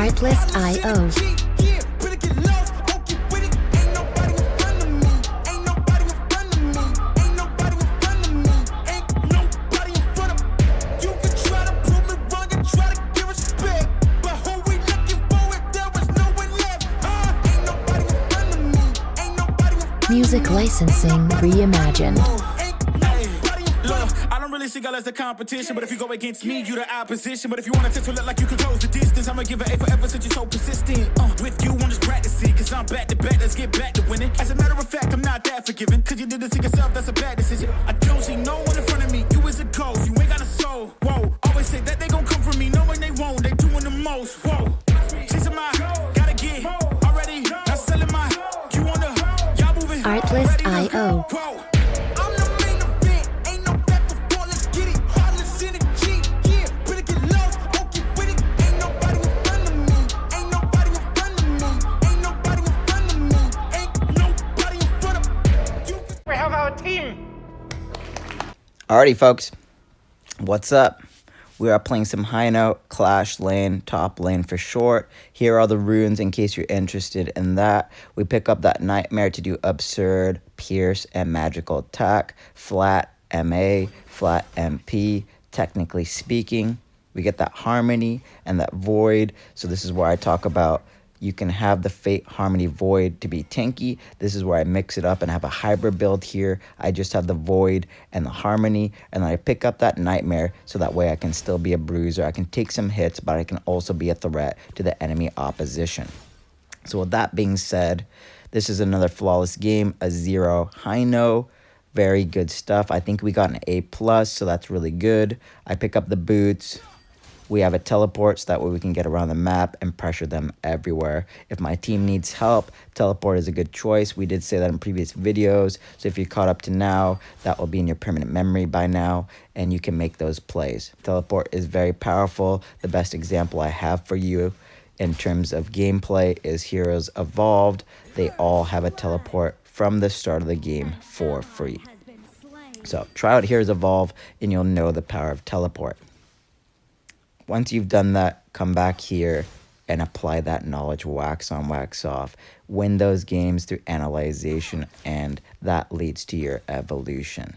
Artlist.io. Music licensing reimagined. I don't really see God as a competition, but if you go against me, you the opposition. But if you want to look like you can close the distance, I'ma give it A forever since you're so persistent. With you, I'm just practicing, cause I'm back to back, let's get back to winning. As a matter of fact, I'm not that forgiving, cause you did this to yourself, that's a bad decision. I don't see no one in front of me, you is a ghost, you ain't got a soul. Whoa, always say that they gon' come for me, knowing they won't, they doing the most. Whoa, chasing my, gotta get already, not selling my, you on the, y'all moving. Artlist.io. Alrighty, folks, what's up? We are playing some Heino, Clash Lane, top lane for short. Here are the runes in case you're interested in that. We pick up that Nightmare to do Absurd, Pierce, and Magical Attack, flat MA, flat MP, technically speaking. We get that Harmony and that Void, so this is where I talk about you can have the Fate Harmony Void to be tanky. This is where I mix it up and have a hybrid build here. I just have the Void and the Harmony, and then I pick up that Nightmare so that way I can still be a bruiser. I can take some hits, but I can also be a threat to the enemy opposition. So with that being said, this is another flawless game, a 0 Heino. Very good stuff. I think we got an A+, so that's really good. I pick up the boots. We have a teleport so that way we can get around the map and pressure them everywhere. If my team needs help, teleport is a good choice. We did say that in previous videos. So if you're caught up to now, that will be in your permanent memory by now, and you can make those plays. Teleport is very powerful. The best example I have for you in terms of gameplay is Heroes Evolved. They all have a teleport from the start of the game for free. So try out Heroes Evolve and you'll know the power of teleport. Once you've done that, come back here and apply that knowledge, wax on, wax off. Win those games through analyzation, and that leads to your evolution.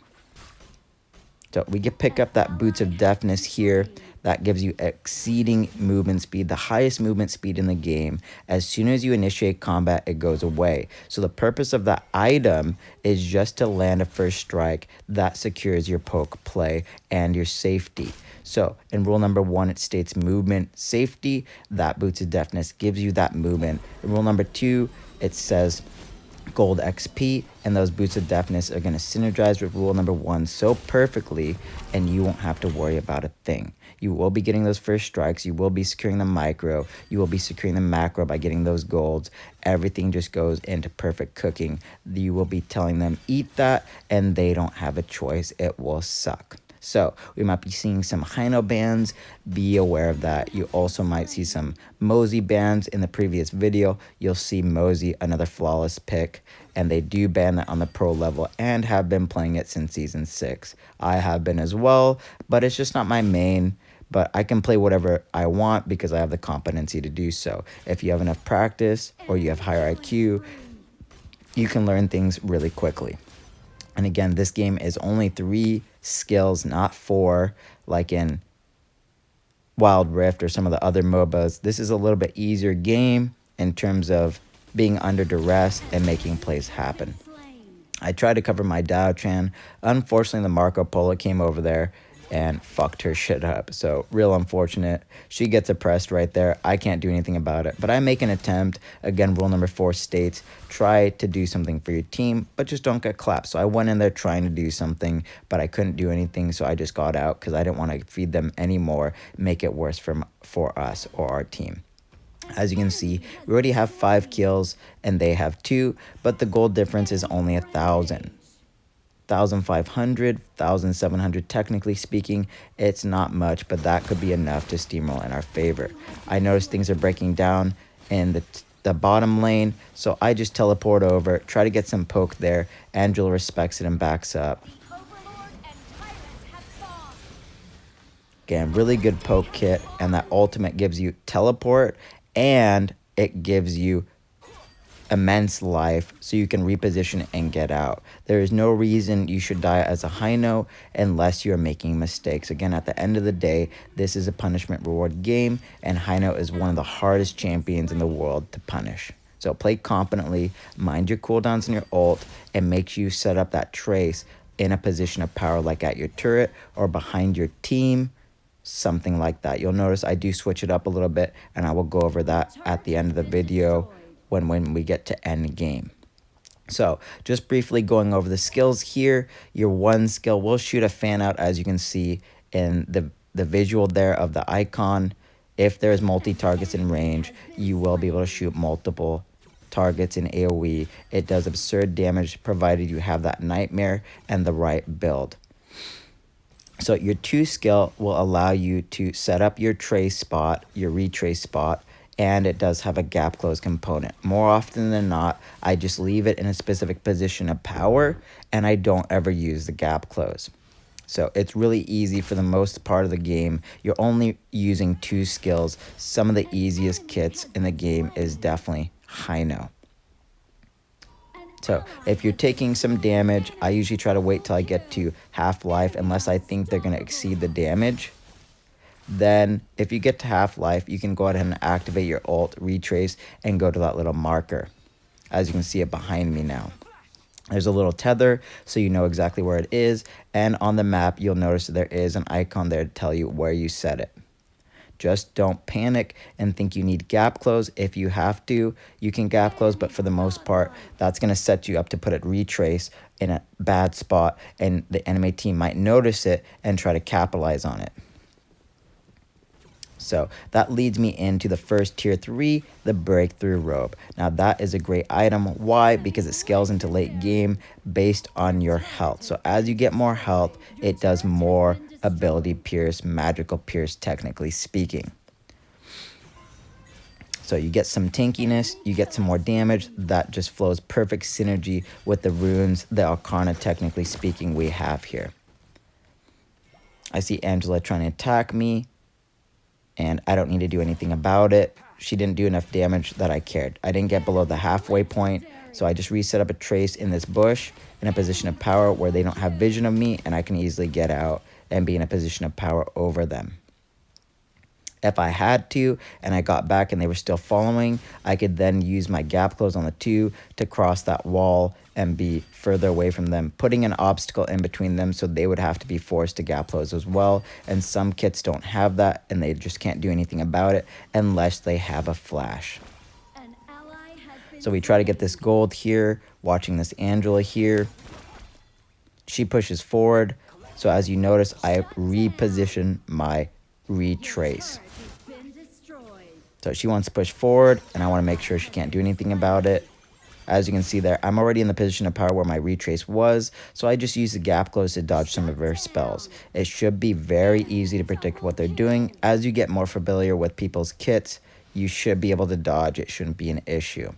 So we can pick up that Boots of Deafness here. That gives you exceeding movement speed, the highest movement speed in the game. As soon as you initiate combat, it goes away. So the purpose of that item is just to land a first strike that secures your poke play and your safety. So in rule number 1, it states movement safety. That Boots of Deafness gives you that movement. In rule number 2, it says gold XP, and those Boots of Deafness are going to synergize with rule number 1 so perfectly, and you won't have to worry about a thing. You will be getting those first strikes, you will be securing the micro, you will be securing the macro by getting those golds. Everything just goes into perfect cooking. You will be telling them eat that, and they don't have a choice. It will suck. So we might be seeing some Heino bans. Be aware of that. You also might see some Mosey bans. In the previous video, you'll see Mosey, another flawless pick, and they do ban that on the pro level and have been playing it since season 6. I have been as well, but it's just not my main. But I can play whatever I want because I have the competency to do so. If you have enough practice or you have higher IQ, you can learn things really quickly. And again, this game is only 3 skills, not 4, like in Wild Rift or some of the other MOBAs. This is a little bit easier game in terms of being under duress and making plays happen. I tried to cover my Dao Chan. Unfortunately, the Marco Polo came over there and fucked her shit up. So real unfortunate. She gets oppressed right there. I can't do anything about it, but I make an attempt. Again, rule number 4 states, try to do something for your team, but just don't get clapped. So I went in there trying to do something, but I couldn't do anything. So I just got out because I didn't want to feed them anymore, make it worse for us or our team. As you can see, we already have 5 kills and they have 2, but the gold difference is only 1,000. 1,500, 1,700 technically speaking. It's not much, but that could be enough to steamroll in our favor. I noticed things are breaking down in the bottom lane, so I just teleport over, try to get some poke there. Angela respects it and backs up. Again, really good poke kit, and that ultimate gives you teleport and it gives you immense life so you can reposition and get out. There is no reason you should die as a Heino unless you're making mistakes. Again, at the end of the day, this is a punishment reward game, and Heino is one of the hardest champions in the world to punish. So play competently, mind your cooldowns and your ult, and make sure you set up that trace in a position of power, like at your turret or behind your team, something like that. You'll notice I do switch it up a little bit, and I will go over that at the end of the video when we get to end game. So just briefly going over the skills here. Your one skill will shoot a fan out, as you can see in the visual there of the icon. If there's multi-targets in range, you will be able to shoot multiple targets in AoE. It does absurd damage provided you have that nightmare and the right build. So your 2 skill will allow you to set up your trace spot, your retrace spot, and it does have a gap close component. More often than not, I just leave it in a specific position of power, and I don't ever use the gap close. So it's really easy for the most part of the game. You're only using 2 skills. Some of the easiest kits in the game is definitely Heino. So if you're taking some damage, I usually try to wait till I get to half life unless I think they're going to exceed the damage. Then if you get to half life, you can go ahead and activate your ult, retrace, and go to that little marker. As you can see it behind me now. There's a little tether, so you know exactly where it is. And on the map, you'll notice there is an icon there to tell you where you set it. Just don't panic and think you need gap close. If you have to, you can gap close, but for the most part, that's going to set you up to put it retrace in a bad spot, and the enemy team might notice it and try to capitalize on it. So that leads me into the first tier 3, the breakthrough robe. Now that is a great item. Why? Because it scales into late game based on your health. So as you get more health, it does more ability pierce, magical pierce, technically speaking. So you get some tankiness, you get some more damage. That just flows perfect synergy with the runes, the Arcana, technically speaking, we have here. I see Angela trying to attack me, and I don't need to do anything about it. She didn't do enough damage that I cared. I didn't get below the halfway point, so I just reset up a trace in this bush in a position of power where they don't have vision of me, and I can easily get out and be in a position of power over them. If I had to, and I got back and they were still following, I could then use my gap close on the 2 to cross that wall and be further away from them, putting an obstacle in between them so they would have to be forced to gap close as well. And some kits don't have that, and they just can't do anything about it unless they have a flash. So we try to get this gold here, watching this Angela here. She pushes forward. So as you notice, I reposition my retrace. So she wants to push forward, and I want to make sure she can't do anything about it. As you can see there, I'm already in the position of power where my retrace was, so I just use the gap close to dodge some of her spells. It should be very easy to predict what they're doing. As you get more familiar with people's kits, you should be able to dodge. It shouldn't be an issue.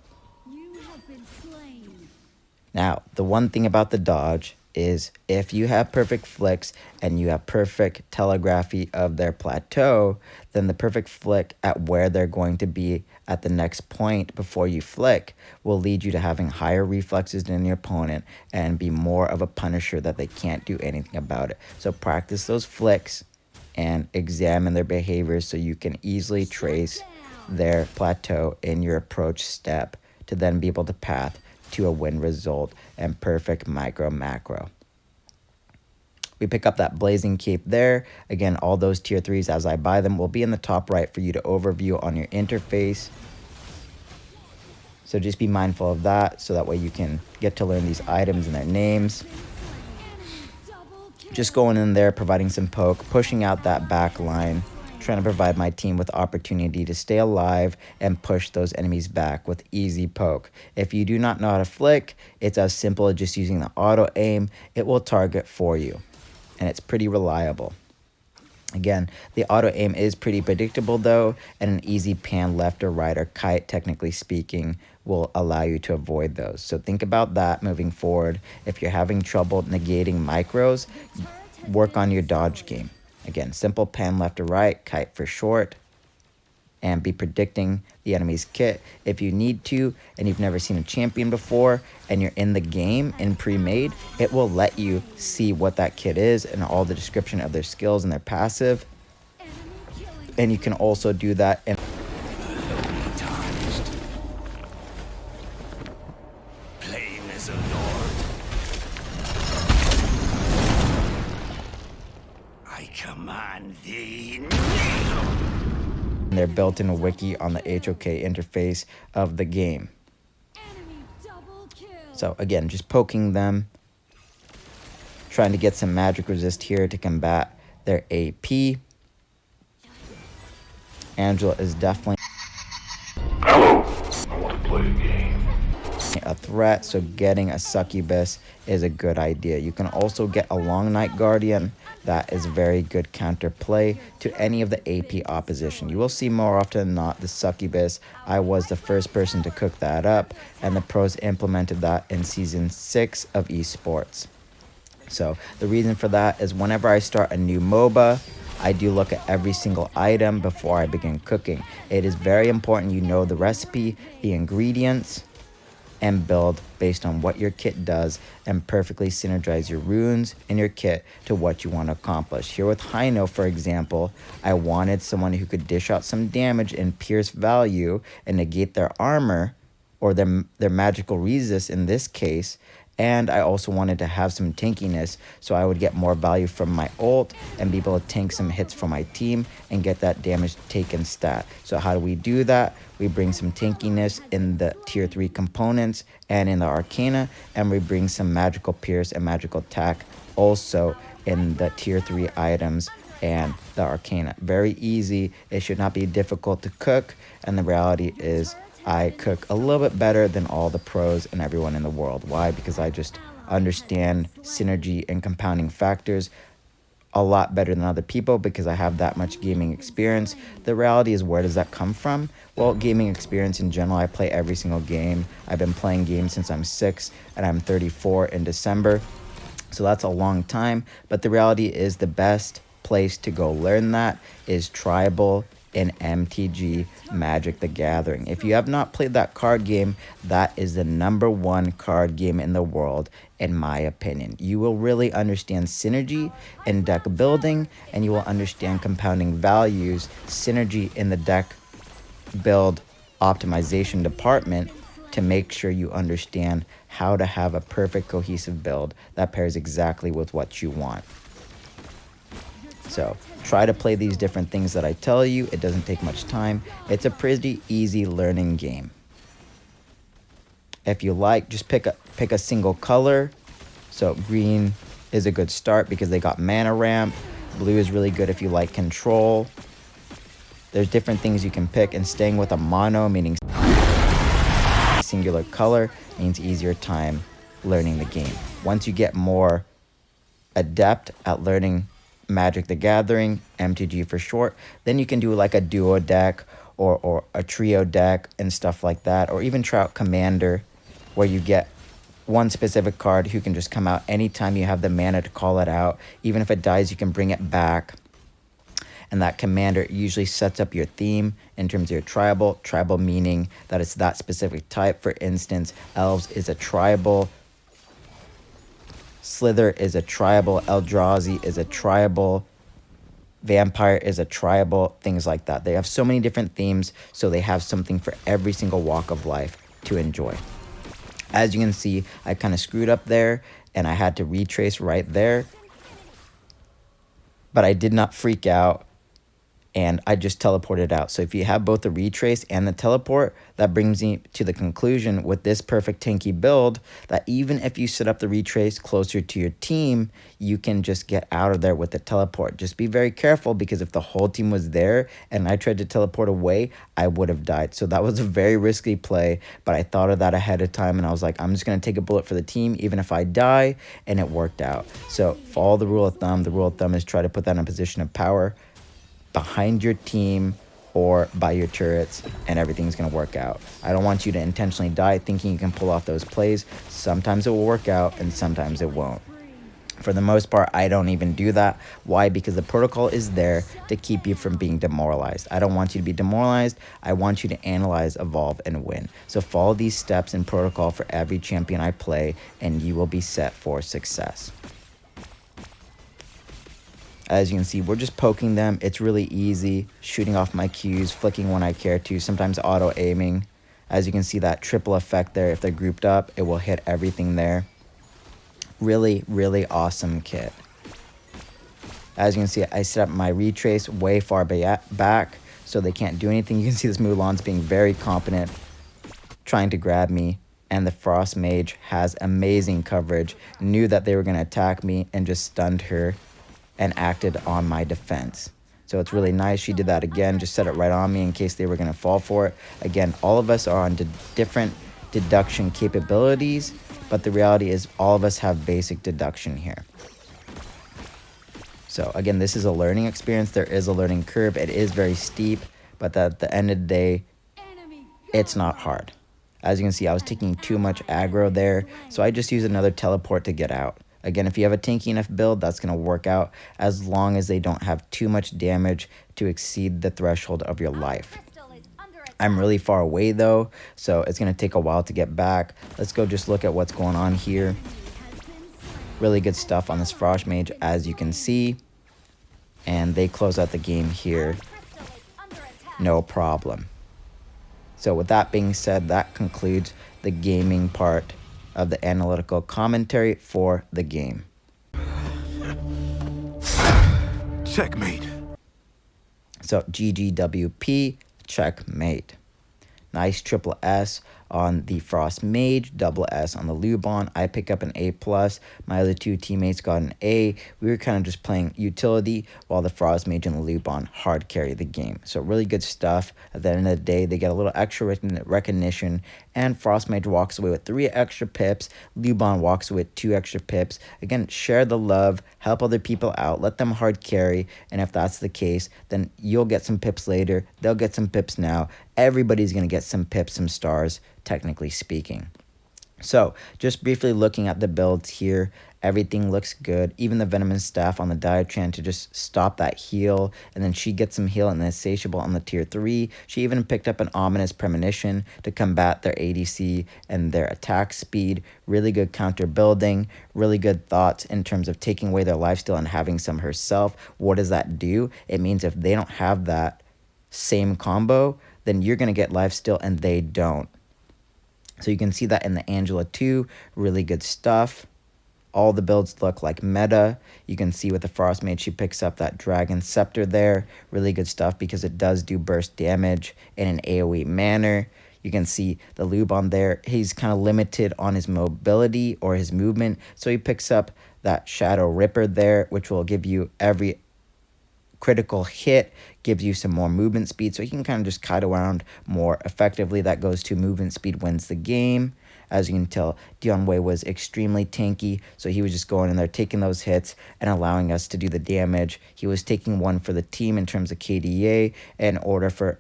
Now, the one thing about the dodge is if you have perfect flicks and you have perfect telegraphy of their plateau, then the perfect flick at where they're going to be at the next point before you flick will lead you to having higher reflexes than your opponent and be more of a punisher that they can't do anything about it. So practice those flicks and examine their behaviors so you can easily trace their plateau in your approach step to then be able to path to a win result and perfect micro macro. We pick up that blazing cape there. Again, all those tier 3s as I buy them will be in the top right for you to overview on your interface. So just be mindful of that so that way you can get to learn these items and their names. Just going in there, providing some poke, pushing out that back line, trying to provide my team with opportunity to stay alive and push those enemies back with easy poke. If you do not know how to flick, it's as simple as just using the auto aim. It will target for you, and it's pretty reliable. Again, the auto aim is pretty predictable though, and an easy pan left or right or kite, technically speaking, will allow you to avoid those. So think about that moving forward. If you're having trouble negating micros, work on your dodge game. Again, simple pan left or right, kite for short, and be predicting the enemy's kit. If you need to and you've never seen a champion before and you're in the game in pre-made, it will let you see what that kit is and all the description of their skills and their passive. And you can also do that in Plain as a lord. I command thee now. their built-in wiki on the HoK interface of the game. So again, just poking them, trying to get some magic resist here to combat their AP. Angela is definitely a threat, so getting a succubus is a good idea. You can also get a long night guardian. That is very good counterplay to any of the AP opposition. You will see more often than not the succubus. I was the first person to cook that up, and the pros implemented that in season 6 of esports. So the reason for that is whenever I start a new MOBA, I do look at every single item before I begin cooking. It is very important you know the recipe, the ingredients, and build based on what your kit does and perfectly synergize your runes and your kit to what you want to accomplish. Here with Heino, for example, I wanted someone who could dish out some damage and pierce value and negate their armor or their magical resist in this case. And I also wanted to have some tankiness so I would get more value from my ult and be able to tank some hits for my team and get that damage taken stat. So how do we do that? We bring some tankiness in the tier 3 components and in the arcana, and we bring some magical pierce and magical attack also in the tier 3 items and the arcana. Very easy. It should not be difficult to cook, and the reality is I cook a little bit better than all the pros and everyone in the world. Why? Because I just understand synergy and compounding factors a lot better than other people because I have that much gaming experience. The reality is, where does that come from? Well, gaming experience in general. I play every single game. I've been playing games since I'm 6 and I'm 34 in December. So that's a long time. But the reality is the best place to go learn that is Tribal in MTG Magic the Gathering. If you have not played that card game, that is the #1 card game in the world, in my opinion. You will really understand synergy in deck building, and you will understand compounding values, synergy in the deck build optimization department to make sure you understand how to have a perfect cohesive build that pairs exactly with what you want. So try to play these different things that I tell you. It doesn't take much time. It's a pretty easy learning game. If you like, just pick a single color. So green is a good start because they got mana ramp. Blue is really good if you like control. There's different things you can pick, and staying with a mono, meaning singular color, means easier time learning the game. Once you get more adept at learning Magic the Gathering, MTG for short, then you can do like a duo deck or a trio deck and stuff like that, or even try out Commander, where you get one specific card who can just come out anytime you have the mana to call it out. Even if it dies, you can bring it back. And that commander usually sets up your theme in terms of your tribal. Tribal meaning that it's that specific type. For instance, Elves is a tribal. Slither is a tribal. Eldrazi is a tribal. Vampire is a tribal. Things like that. They have so many different themes, so they have something for every single walk of life to enjoy. As you can see, I kind of screwed up there, and I had to retrace right there. But I did not freak out, and I just teleported out. So if you have both the retrace and the teleport, that brings me to the conclusion with this perfect tanky build that even if you set up the retrace closer to your team, you can just get out of there with the teleport. Just be very careful, because if the whole team was there and I tried to teleport away, I would have died. So that was a very risky play, but I thought of that ahead of time, and I was like, I'm just going to take a bullet for the team even if I die, and it worked out. So follow the rule of thumb. The rule of thumb is try to put that in a position of power behind your team or by your turrets, and everything's going to work out. I don't want you to intentionally die thinking you can pull off those plays. Sometimes it will work out and sometimes it won't. For the most part, I don't even do that. Why? Because the protocol is there to keep you from being demoralized. I don't want you to be demoralized. I want you to analyze, evolve, and win. So follow these steps in protocol for every champion I play, and you will be set for success. As you can see, we're just poking them. It's really easy, shooting off my Qs, flicking when I care to, sometimes auto-aiming. As you can see, that triple effect there, if they're grouped up, it will hit everything there. Really, really awesome kit. As you can see, I set up my retrace way far back so they can't do anything. You can see this Mulan's being very competent, trying to grab me. And the Frost Mage has amazing coverage, knew that they were going to attack me and just stunned her and acted on my defense. So it's really nice. She did that again, just set it right on me in case they were going to fall for it. Again, all of us are on different deduction capabilities, but the reality is all of us have basic deduction here. So again, this is a learning experience. There is a learning curve. It is very steep, but at the end of the day, it's not hard. As you can see, I was taking too much aggro there, so I just used another teleport to get out. Again, if you have a tanky enough build, that's going to work out as long as they don't have too much damage to exceed the threshold of your life. I'm really far away though, so it's going to take a while to get back. Let's go just look at what's going on here. Really good stuff on this Frost Mage, as you can see. And they close out the game here. No problem. So with that being said, that concludes the gaming part of the analytical commentary for the game. Checkmate. So GGWP, checkmate. Nice triple S on the Frost Mage, double S on the Lubon. I pick up an A+. My other two teammates got an A. We were kind of just playing utility while the Frost Mage and the Lubon hard carry the game. So really good stuff. At the end of the day, they get a little extra recognition, and Frost Mage walks away with 3 extra pips. Lubon walks away with 2 extra pips. Again, share the love, help other people out, let them hard carry, and if that's the case, then you'll get some pips later. They'll get some pips now. Everybody's going to get some pips, some stars, technically speaking. So, just briefly looking at the builds here, everything looks good. Even the Venomous Staff on the Diatran to just stop that heal, and then she gets some heal and then Insatiable on the tier 3. She even picked up an Ominous Premonition to combat their ADC and their attack speed. Really good counter building, really good thoughts in terms of taking away their lifesteal and having some herself. What does that do? It means if they don't have that same combo, then you're going to get lifesteal and they don't. So you can see that in the Angela too. Really good stuff. All the builds look like meta. You can see with the Frost Mage, she picks up that Dragon Scepter there. Really good stuff because it does do burst damage in an AoE manner. You can see the Lubon there. He's kind of limited on his mobility or his movement. So he picks up that Shadow Ripper there, which will give you every critical hit, gives you some more movement speed, so you can kind of just kite around more effectively. That goes to movement speed wins the game. As you can tell, Dion Wei was extremely tanky, so he was just going in there, taking those hits and allowing us to do the damage. He was taking one for the team in terms of KDA in order for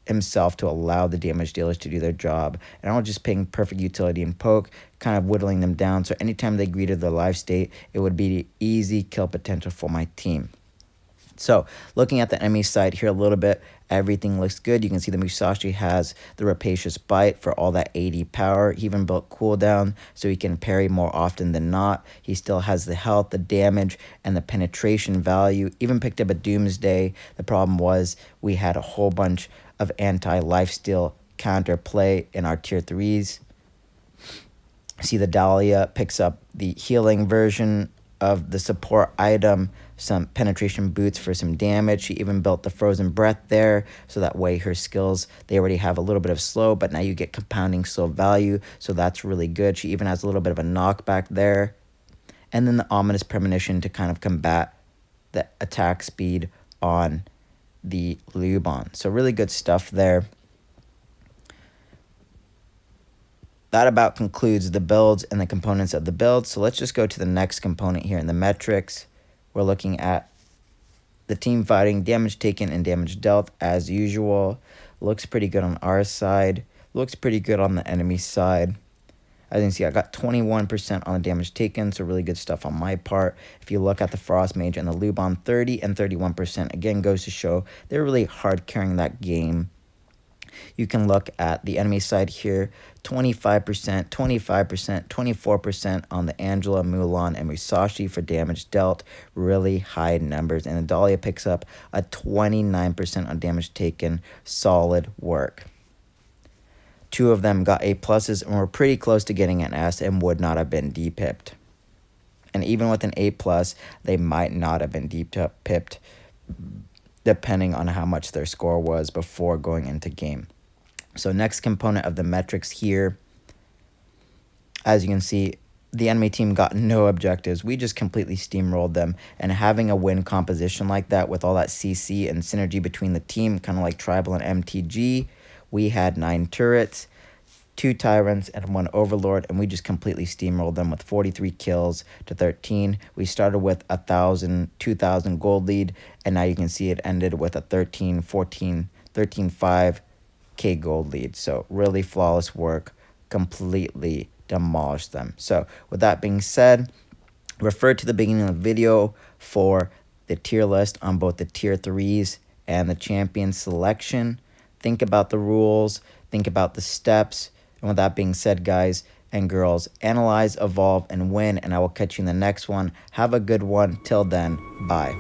himself to allow the damage dealers to do their job. And I was just paying perfect utility and poke, kind of whittling them down, so anytime they greeted their life state, it would be the easy kill potential for my team. So, looking at the enemy side here a little bit, everything looks good. You can see the Musashi has the Rapacious Bite for all that 80 power. He even built cooldown so he can parry more often than not. He still has the health, the damage, and the penetration value. Even picked up a Doomsday. The problem was we had a whole bunch of anti-lifesteal counter play in our tier 3s. See the Dahlia picks up the healing version of the support item, some penetration boots for some damage. She even built the Frozen Breath there, so that way her skills, they already have a little bit of slow, but now you get compounding slow value, so that's really good. She even has a little bit of a knockback there. And then the Ominous Premonition to kind of combat the attack speed on the Lubon. So really good stuff there. That about concludes the builds and the components of the build. So let's just go to the next component here in the metrics. We're looking at the team fighting, damage taken and damage dealt as usual. Looks pretty good on our side. Looks pretty good on the enemy side. As you can see, I got 21% on the damage taken, so really good stuff on my part. If you look at the Frost Mage and the Lubon, 30 and 31%, again, goes to show they're really hard carrying that game. You can look at the enemy side here, 25%, 25%, 24% on the Angela, Mulan, and Musashi for damage dealt. Really high numbers. And the Dahlia picks up a 29% on damage taken. Solid work. 2 of them got A pluses and were pretty close to getting an S and would not have been depipped. And even with an A plus, they might not have been depipped, depending on how much their score was before going into game. So next component of the metrics here, as you can see, the enemy team got no objectives. We just completely steamrolled them. And having a win composition like that with all that CC and synergy between the team, kind of like Tribal and MTG, we had 9 turrets, 2 Tyrants, and 1 Overlord, and we just completely steamrolled them with 43 kills to 13. We started with 2,000 gold lead, and now you can see it ended with a 13.5K gold lead. So really flawless work, completely demolished them. So with that being said, refer to the beginning of the video for the tier list on both the tier 3s and the champion selection. Think about the rules, think about the steps. And with that being said, guys and girls, analyze, evolve, and win. And I will catch you in the next one. Have a good one. Till then, bye.